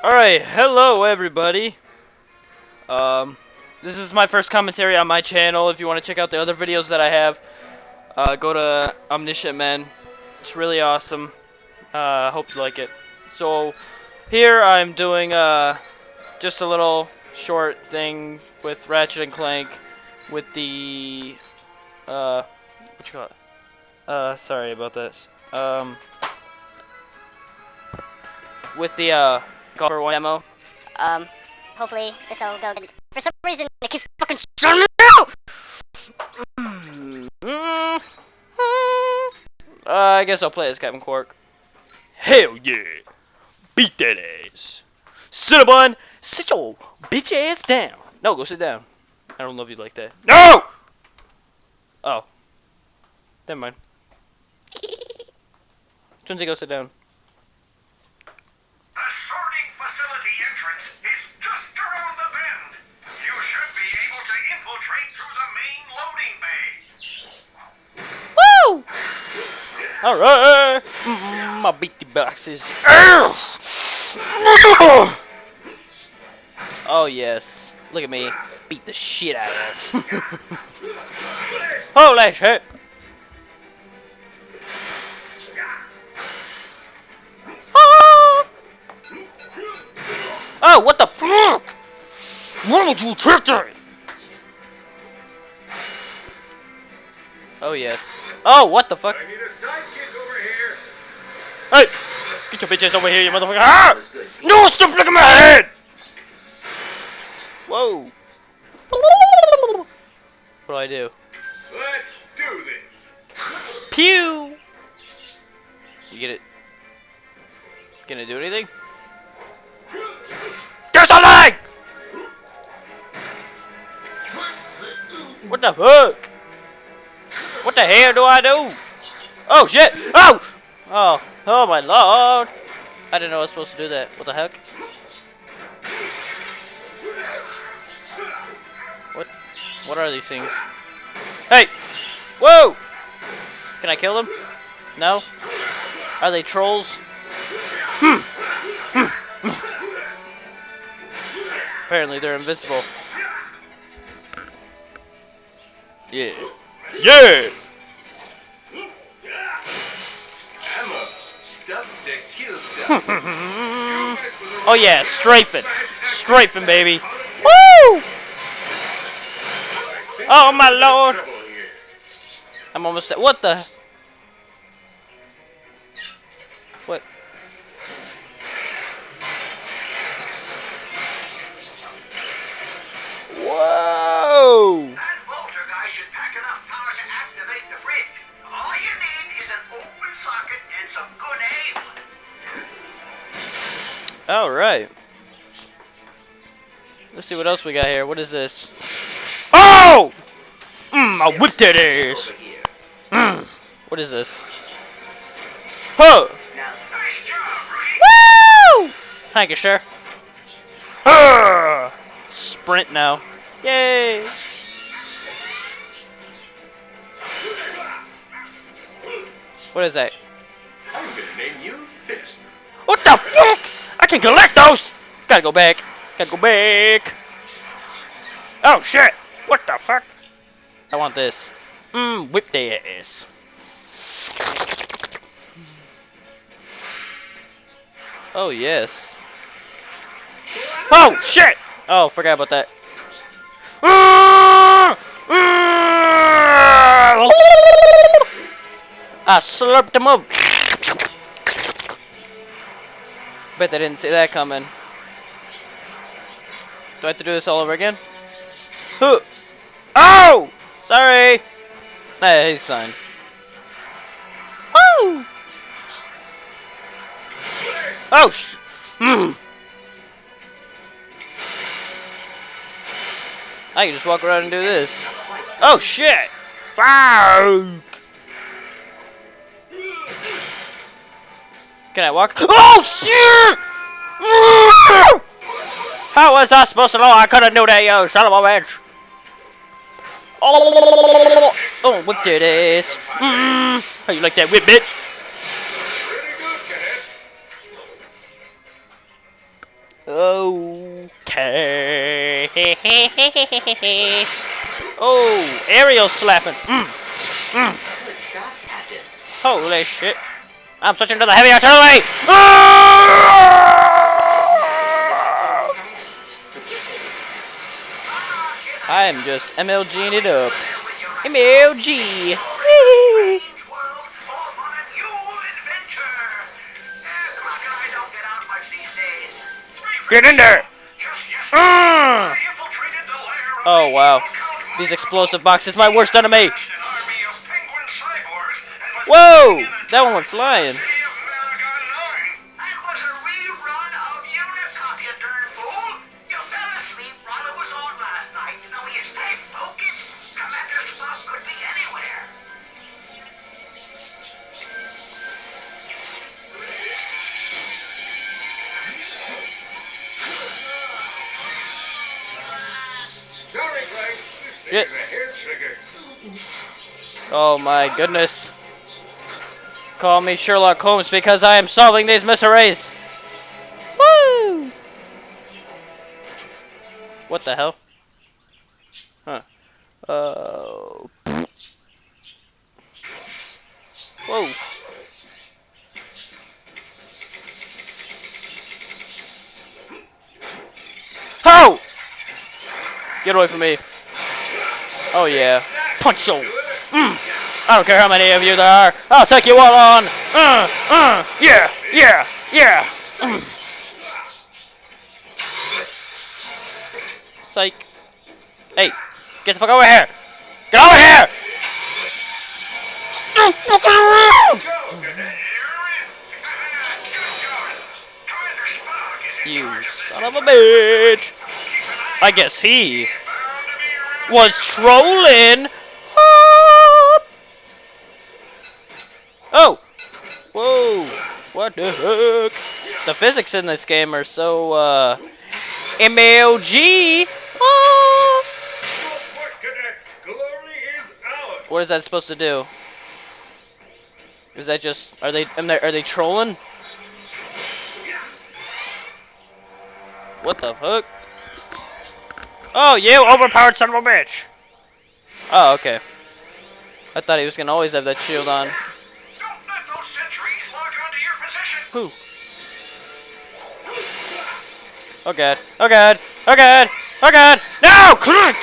Alright, hello everybody. Um, this is my first commentary on my channel. If you want to check out the other videos that I have, go to Omniscient Men. It's really awesome. Hope you like it. So, here I'm doing just a little short thing with Ratchet and Clank with the, what you call it? Sorry about this. With the, cover one demo. Hopefully this will go good. For some reason, it keeps fucking Shut me out! I guess I'll play as Captain Quark. Hell yeah! Beat that ass! Cinnabon, sit your bitch ass down! No, go sit down. I don't love you like that. No! Oh. Never mind. Twinsie, go sit down. The sorting facility entrance is just around the bend. You should be able to infiltrate through the main loading bay. Woo! Alright! I'll beat the boxes. Oh yes. Look at me. Beat the shit out of them. Holy shit! Oh, what the fuck? Why would you take that? Oh yes. Oh, what the fuck? I need a sidekick over here. Hey! Get your bitch ass over here, you motherfucker! Ah! No, stop looking at my head! Whoa! What do I do? Let's do this. Pew! You get it? Gonna do anything? There's a leg! What the fuck? What the hell do I do? Oh shit! Oh! Oh! Oh my lord! I didn't know I was supposed to do that. What the heck? What? What are these things? Hey! Whoa! Can I kill them? No? Are they trolls? Apparently they're invisible. Yeah. Yeah! Ammo. Stuff to kill stuff. Oh yeah, strafing. Strafing, baby. Woo! Oh my lord! I'm almost at. What the? What? Whoa! That bolter guy should pack enough power to activate the bridge. All you need is an open socket and some good aim. Alright. Let's see what else we got here. What is this? Oh! I whipped that ass! What is this? Huh! Nice job, Rudy. Woo! Thank you, sir. Sprint now. Yay! What is that? I'm gonna name you Fist. What the fuck? I can collect those! Gotta go back. Gotta go back. Oh shit! What the fuck? I want this. Whip their ass. Oh yes. Oh shit! Oh, forgot about that. I slurped him up. Bet they didn't see that coming. Do I have to do this all over again? Huh. Oh! Sorry! Nah, he's fine. Woo! Oh, I can just walk around and do this. Oh, shit! Fuck! Can I walk? Oh, shit! How was I supposed to know I couldn't do that, yo, son of a bitch? Oh, whip that ass. How you like that whip, bitch? Pretty good, Okay. Oh, aerial slapping. Holy shit. I'm switching to the heavy artillery. I'm just MLGing it up. MLG. Get in there. Oh wow. These explosive boxes, my worst enemy. Whoa! That one went flying. Sorry, Clank. This thing Shit. is a hair trigger. Oh my goodness. Call me Sherlock Holmes because I am solving these mysteries. Woo! What the hell? Huh. Oh. Whoa. Ho! Get away from me. Oh yeah. Punch you. I don't care how many of you there are. I'll take you all on. Yeah, yeah, yeah. Psych. Hey, get the fuck over here. Get over here. No fucking around. You son of a bitch. I guess he was trolling. Oh! Whoa! What the heck? The physics in this game are so, MLG! Oh! What is that supposed to do? Is that just, are they trolling? What the fuck? Oh, you overpowered son of a bitch! Oh, okay. I thought he was gonna always have that shield on. Who? Oh god. Oh god. Oh god. Oh god. No! Clank!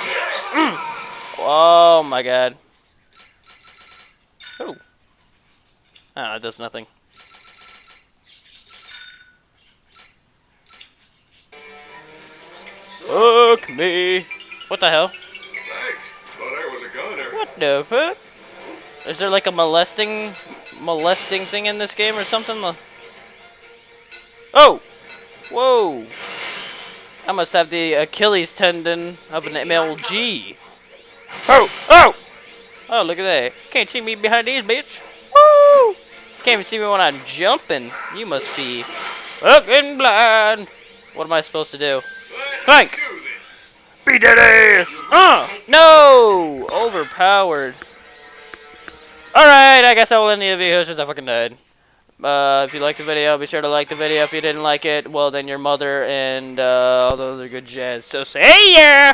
Oh my god. Who? Oh, it does nothing. Fuck me. What the hell? Thanks. Thought I was a goner. What the fuck? Is there like a molesting thing in this game or something? Oh! Whoa! I must have the Achilles tendon of an MLG. Oh! Oh! Oh, look at that. Can't see me behind these, bitch. Woo! Can't even see me when I'm jumping. You must be fucking blind. What am I supposed to do? Clank! Beat that ass! No! Overpowered. Alright, I guess I will end the video since I fucking died. If you liked the video, be sure to like the video. If you didn't like it, well then your mother and all those are good jazz. So say yeah!